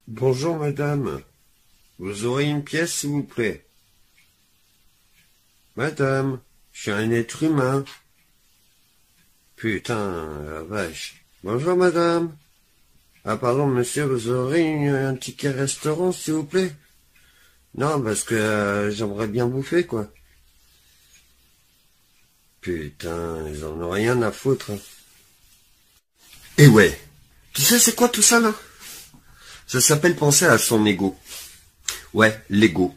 Bonjour madame, vous aurez une pièce s'il vous plaît. Madame, je suis un être humain. Putain, la vache. Bonjour madame. Ah pardon monsieur, vous aurez un ticket restaurant s'il vous plaît. Non, parce que j'aimerais bien bouffer quoi. Putain, ils en ont rien à foutre, hein. Et ouais, tu sais c'est quoi tout ça là? Ça s'appelle penser à son ego. Ouais, l'ego.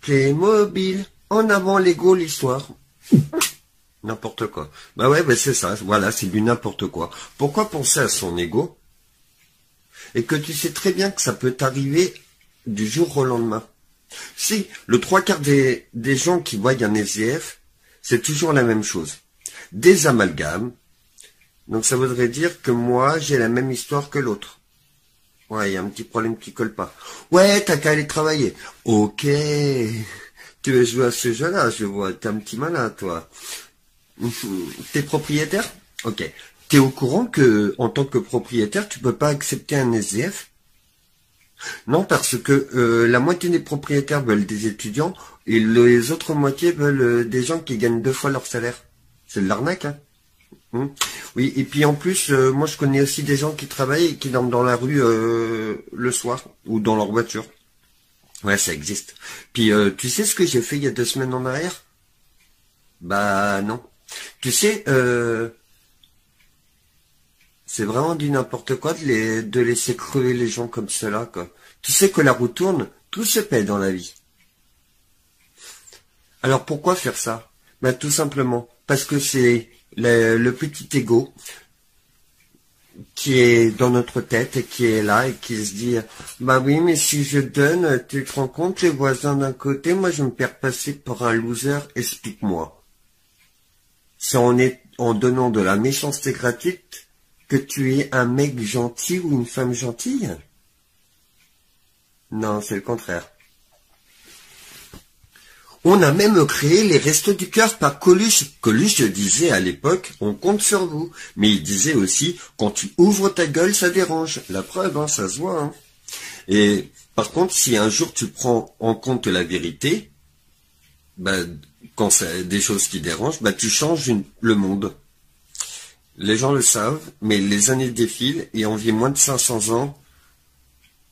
Playmobil, en avant Lego l'histoire. N'importe quoi. Bah ouais, bah c'est ça, voilà, c'est du n'importe quoi. Pourquoi penser à son ego? Et que tu sais très bien que ça peut t'arriver du jour au lendemain. Si, le trois quarts des gens qui voient un SDF, c'est toujours la même chose. Des amalgames. Donc ça voudrait dire que moi, j'ai la même histoire que l'autre. Ouais, il y a un petit problème qui colle pas. Ouais, t'as qu'à aller travailler. Ok. Tu veux jouer à ce jeu-là, je vois. T'es un petit malin, toi. T'es propriétaire? Ok. T'es au courant que, en tant que propriétaire, tu peux pas accepter un SDF? Non, parce que la moitié des propriétaires veulent des étudiants et les autres moitiés veulent des gens qui gagnent 2 fois leur salaire. C'est de l'arnaque, hein. Oui, et puis en plus, moi je connais aussi des gens qui travaillent et qui dorment dans la rue le soir ou dans leur voiture. Ouais, ça existe. Puis tu sais ce que j'ai fait il y a 2 semaines en arrière? Bah non. Tu sais, c'est vraiment du n'importe quoi de laisser crever les gens comme cela, quoi. Tu sais que la roue tourne, tout se paie dans la vie. Alors pourquoi faire ça? Bah tout simplement parce que c'est le petit ego qui est dans notre tête et qui est là et qui se dit bah oui mais si je donne, tu te rends compte les voisins d'un côté, moi je me perds passer pour un loser, explique-moi. C'est en donnant de la méchanceté gratuite que tu es un mec gentil ou une femme gentille? Non, c'est le contraire. On a même créé les restos du cœur par Coluche. Coluche disait à l'époque, on compte sur vous. Mais il disait aussi, quand tu ouvres ta gueule, ça dérange. La preuve, hein, ça se voit, hein. Et par contre, si un jour tu prends en compte la vérité, bah, quand c'est des choses qui dérangent, bah, tu changes le monde. Les gens le savent, mais les années défilent et on vit moins de 500 ans.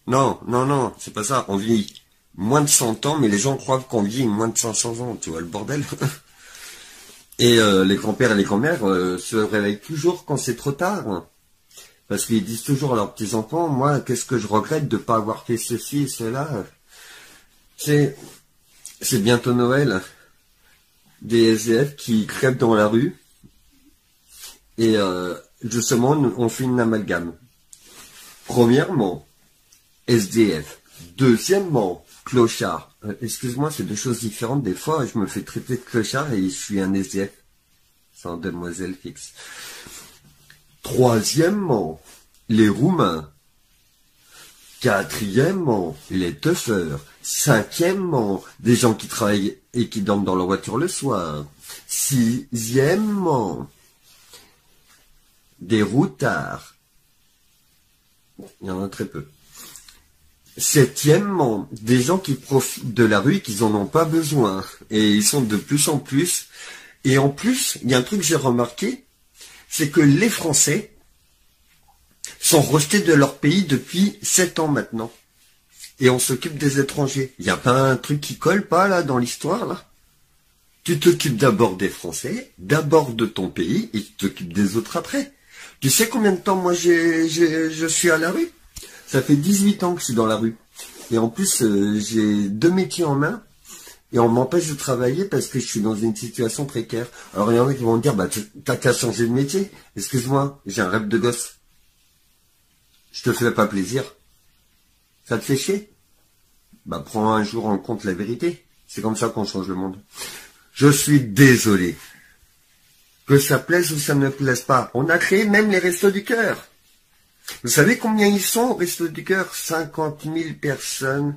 Non, non, non, c'est pas ça. On vit moins de 100 ans, mais les gens croient qu'on vit moins de 500 ans. Tu vois le bordel? Et les grands-pères et les grands-mères se réveillent toujours quand c'est trop tard. Parce qu'ils disent toujours à leurs petits-enfants, moi, qu'est-ce que je regrette de ne pas avoir fait ceci et cela. C'est bientôt Noël. Des SDF qui crèvent dans la rue. Et justement, on fait une amalgame. Premièrement, SDF. Deuxièmement, clochard. Excuse-moi, c'est 2 choses différentes. Des fois, je me fais traiter de clochard et je suis un SDF. Sans demoiselle fixe. Troisièmement, les Roumains. Quatrièmement, les teufeurs. Cinquièmement, des gens qui travaillent et qui dorment dans leur voiture le soir. Sixièmement, des routards. Il y en a très peu. Septièmement, des gens qui profitent de la rue et qui n'en ont pas besoin. Et ils sont de plus en plus. Et en plus, il y a un truc que j'ai remarqué, c'est que les Français sont rejetés de leur pays depuis 7 ans maintenant. Et on s'occupe des étrangers. Il n'y a pas un truc qui colle pas là dans l'histoire là? Tu t'occupes d'abord des Français, d'abord de ton pays, et tu t'occupes des autres après. Tu sais combien de temps moi je suis à la rue? Ça fait 18 ans que je suis dans la rue. Et en plus, j'ai 2 métiers en main. Et on m'empêche de travailler parce que je suis dans une situation précaire. Alors il y en a qui vont me dire, bah t'as qu'à changer de métier. Excuse-moi, j'ai un rêve de gosse. Je te fais pas plaisir. Ça te fait chier? Bah prends un jour en compte la vérité. C'est comme ça qu'on change le monde. Je suis désolé. Que ça plaise ou ça ne plaise pas. On a créé même les restos du cœur. Vous savez combien ils sont au resto du cœur? 50 000 personnes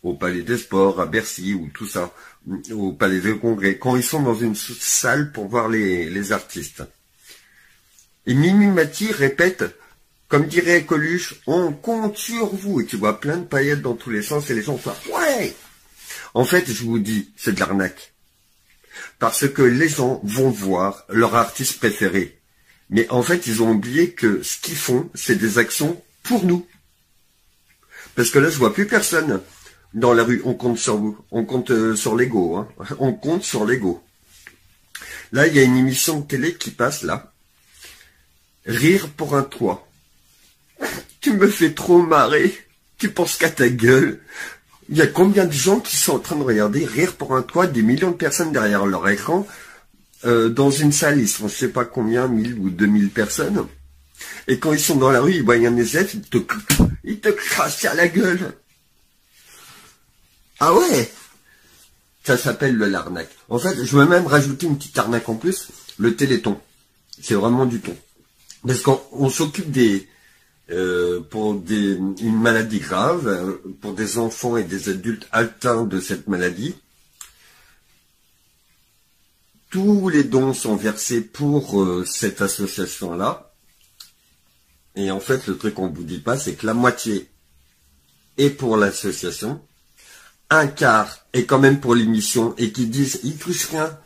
au Palais des Sports, à Bercy, ou tout ça, au Palais des Congrès, quand ils sont dans une salle pour voir les artistes. Et Mimi Mati répète, Comme dirait Coluche, on compte sur vous. Et tu vois plein de paillettes dans tous les sens et les gens font « Ouais !» En fait, je vous dis, c'est de l'arnaque. Parce que les gens vont voir leur artiste préféré. Mais en fait, ils ont oublié que ce qu'ils font, c'est des actions pour nous. Parce que là, je vois plus personne dans la rue. On compte sur vous. On compte sur l'ego. Hein. On compte sur l'ego. Là, il y a une émission de télé qui passe là. Rire pour un toit. Tu me fais trop marrer. Tu penses qu'à ta gueule. Il y a combien de gens qui sont en train de regarder Rire pour un toit, des millions de personnes derrière leur écran, dans une salle, ils sont je sais pas combien, 1000 ou 2000 personnes. Et quand ils sont dans la rue, ils voient un SF, ils te crassent à la gueule. Ah ouais, ça s'appelle le l'arnaque. En fait, je veux même rajouter une petite arnaque en plus, le Téléthon. C'est vraiment du ton. Parce qu'on s'occupe une maladie grave, pour des enfants et des adultes atteints de cette maladie. Tous les dons sont versés pour cette association-là. Et en fait, le truc qu'on vous dit pas, c'est que la moitié est pour l'association, un quart est quand même pour l'émission, et qui disent, ils touchent rien.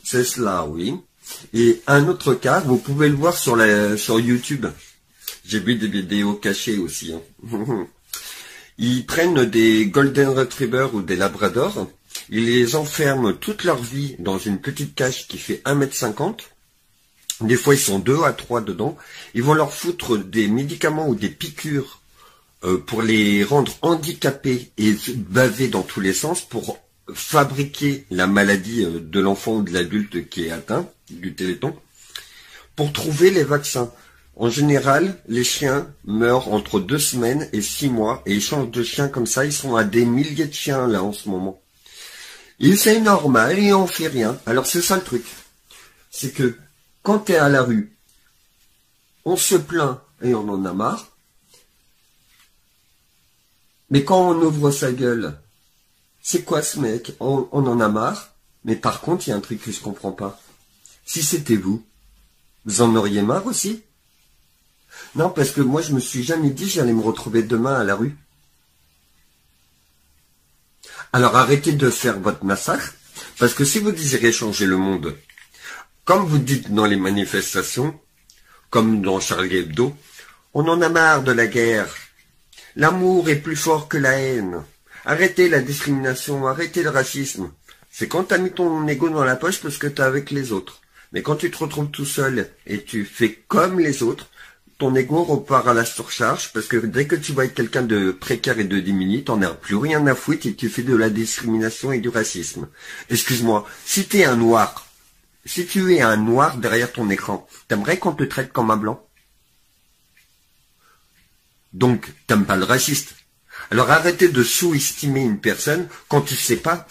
C'est cela, oui. Et un autre quart, vous pouvez le voir sur YouTube. J'ai vu des vidéos cachées aussi. Hein. Ils prennent des Golden Retrievers ou des Labradors, ils les enferment toute leur vie dans une petite cage qui fait 1,50 m. Des fois, ils sont 2 à 3 dedans. Ils vont leur foutre des médicaments ou des piqûres pour les rendre handicapés et baver dans tous les sens pour fabriquer la maladie de l'enfant ou de l'adulte qui est atteint du Téléthon, pour trouver les vaccins. En général, les chiens meurent entre 2 semaines et 6 mois, et ils changent de chien comme ça, ils sont à des milliers de chiens là en ce moment. Et c'est normal, et on fait rien. Alors c'est ça le truc. C'est que, quand t'es à la rue, on se plaint et on en a marre. Mais quand on ouvre sa gueule, c'est quoi ce mec? On en a marre. Mais par contre, il y a un truc que je comprends pas. Si c'était vous en auriez marre aussi? Non, parce que moi, je me suis jamais dit j'allais me retrouver demain à la rue. Alors arrêtez de faire votre massacre, parce que si vous désirez changer le monde, comme vous dites dans les manifestations, comme dans Charlie Hebdo, on en a marre de la guerre. L'amour est plus fort que la haine. Arrêtez la discrimination, arrêtez le racisme. C'est quand t'as mis ton ego dans la poche parce que t'es avec les autres. Mais quand tu te retrouves tout seul et tu fais comme les autres, ton ego repart à la surcharge parce que dès que tu vois quelqu'un de précaire et de diminué, t'en as plus rien à foutre et tu fais de la discrimination et du racisme. Excuse-moi, si t'es un noir, si tu es un noir derrière ton écran, t'aimerais qu'on te traite comme un blanc? Donc, t'aimes pas le raciste. Alors arrêtez de sous-estimer une personne quand tu sais pas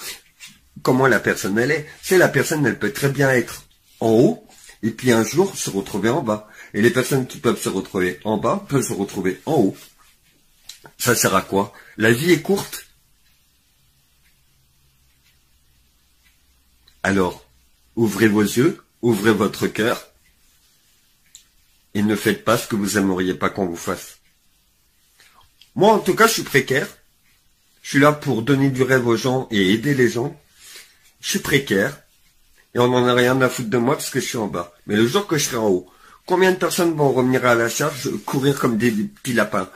comment la personne elle est. C'est la personne, elle peut très bien être en haut et puis un jour se retrouver en bas. Et les personnes qui peuvent se retrouver en bas peuvent se retrouver en haut. Ça sert à quoi? La vie est courte. Alors, ouvrez vos yeux, ouvrez votre cœur et ne faites pas ce que vous aimeriez pas qu'on vous fasse. Moi, en tout cas, je suis précaire. Je suis là pour donner du rêve aux gens et aider les gens. Je suis précaire. Et on n'en a rien à foutre de moi parce que je suis en bas. Mais le jour que je serai en haut, combien de personnes vont revenir à la charge, courir comme des petits lapins?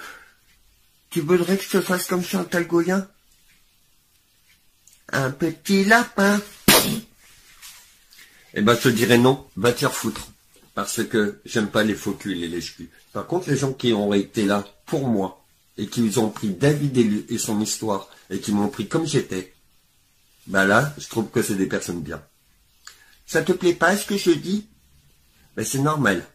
Tu voudrais que je te fasse comme Chantal Goya? Un petit lapin. Eh ben, je te dirais non, va te faire foutre. Parce que j'aime pas les faux culs et les lèche-culs. Par contre, les gens qui ont été là pour moi, et qui ont pris David et son histoire, et qui m'ont pris comme j'étais, bah là, je trouve que c'est des personnes bien. Ça te plaît pas ce que je dis? Ben c'est normal.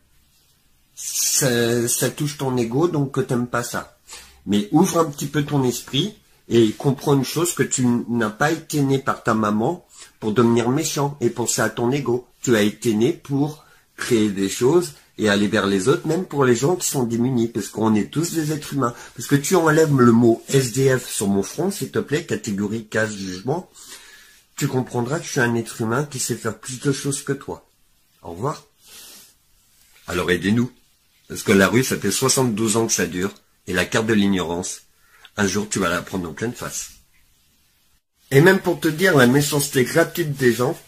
Ça touche ton ego, donc que t'aimes pas ça. Mais ouvre un petit peu ton esprit, et comprends une chose, que tu n'as pas été né par ta maman pour devenir méchant, et penser à ton ego. Tu as été né pour créer des choses, et aller vers les autres, même pour les gens qui sont démunis, parce qu'on est tous des êtres humains. Parce que tu enlèves le mot SDF sur mon front, s'il te plaît, catégorie, case, jugement, tu comprendras que je suis un être humain qui sait faire plus de choses que toi. Au revoir. Alors aidez-nous. Parce que la rue, ça fait 72 ans que ça dure. Et la carte de l'ignorance, un jour, tu vas la prendre en pleine face. Et même pour te dire la méchanceté gratuite des gens,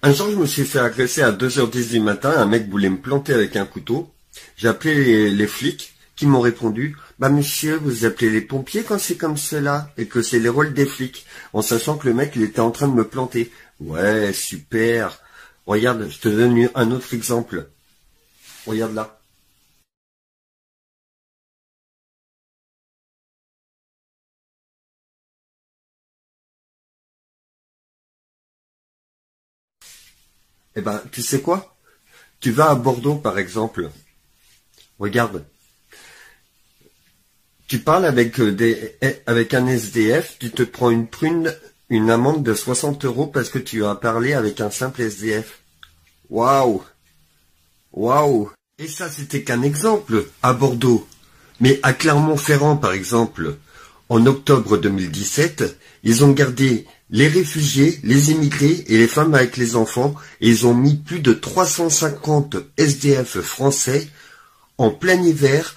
un jour, je me suis fait agresser à 2h10 du matin. Un mec voulait me planter avec un couteau. J'ai appelé les flics qui m'ont répondu, bah monsieur, vous appelez les pompiers quand c'est comme cela, et que c'est les rôles des flics, en sachant que le mec, il était en train de me planter. Ouais, super. Regarde, je te donne un autre exemple. Regarde là. Eh ben, tu sais quoi? Tu vas à Bordeaux, par exemple. Regarde. Tu parles avec avec un SDF, tu te prends une amende de 60 € parce que tu as parlé avec un simple SDF. Waouh! Waouh! Et ça, c'était qu'un exemple à Bordeaux. Mais à Clermont-Ferrand, par exemple, en octobre 2017, ils ont gardé les réfugiés, les immigrés et les femmes avec les enfants, et ils ont mis plus de 350 SDF français en plein hiver,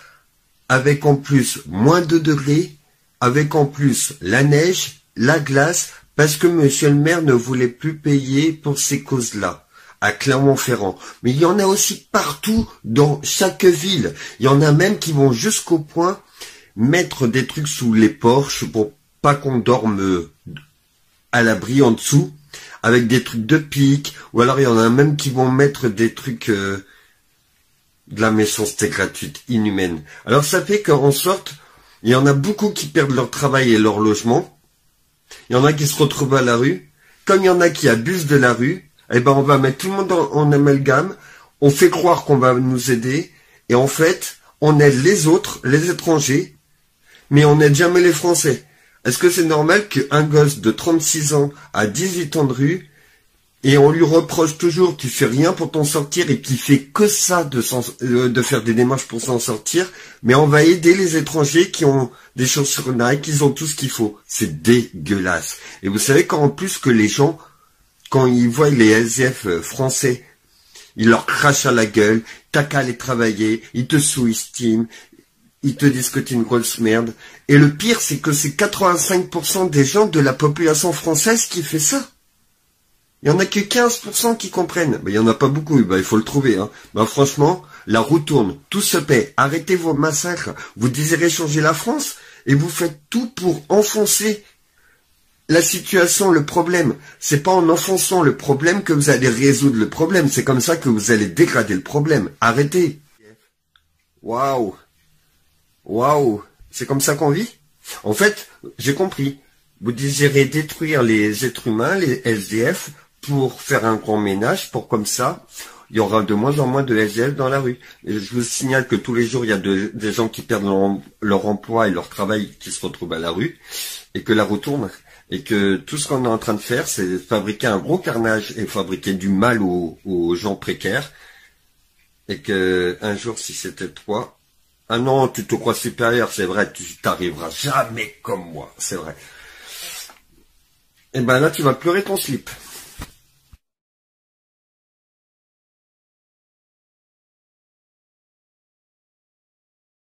avec en plus moins de degrés, avec en plus la neige, la glace, parce que monsieur le maire ne voulait plus payer pour ces causes-là, à Clermont-Ferrand. Mais il y en a aussi partout, dans chaque ville. Il y en a même qui vont jusqu'au point mettre des trucs sous les porches pour pas qu'on dorme à l'abri en dessous, avec des trucs de pique, ou alors il y en a même qui vont mettre des trucs de la méchanceté gratuite, inhumaine. Alors ça fait qu'en sorte, il y en a beaucoup qui perdent leur travail et leur logement, il y en a qui se retrouvent à la rue, comme il y en a qui abusent de la rue, eh ben on va mettre tout le monde en amalgame, on fait croire qu'on va nous aider, et en fait, on aide les autres, les étrangers, mais on n'aide jamais les Français. Est-ce que c'est normal qu'un gosse de 36 ans a 18 ans de rue, et on lui reproche toujours, tu fais rien pour t'en sortir, et qu'il fait que ça de faire des démarches pour s'en sortir, mais on va aider les étrangers qui ont des chaussures Nike, qui ont tout ce qu'il faut. C'est dégueulasse. Et vous savez qu'en plus que les gens, quand ils voient les SDF français, ils leur crachent à la gueule, t'as qu'à aller travailler, ils te sous-estiment, ils te disent que t'es une grosse merde. Et le pire, c'est que c'est 85% des gens de la population française qui fait ça. Il y en a que 15% qui comprennent. Ben, il y en a pas beaucoup, ben, il faut le trouver. Hein. Ben, franchement, la roue tourne, tout se paie. Arrêtez vos massacres. Vous désirez changer la France et vous faites tout pour enfoncer la situation, le problème. C'est pas en enfonçant le problème que vous allez résoudre le problème. C'est comme ça que vous allez dégrader le problème. Arrêtez. Waouh. Waouh. C'est comme ça qu'on vit? En fait, j'ai compris. Vous désirez détruire les êtres humains, les SDF, pour faire un grand ménage, pour comme ça, il y aura de moins en moins de SDF dans la rue. Et je vous signale que tous les jours, il y a des gens qui perdent leur emploi et leur travail qui se retrouvent à la rue, et que la roue tourne, et que tout ce qu'on est en train de faire, c'est fabriquer un gros carnage et fabriquer du mal aux gens précaires, et que un jour, si c'était toi, ah non, tu te crois supérieur, c'est vrai, tu t'arriveras jamais comme moi, c'est vrai. Et ben là, tu vas pleurer ton slip.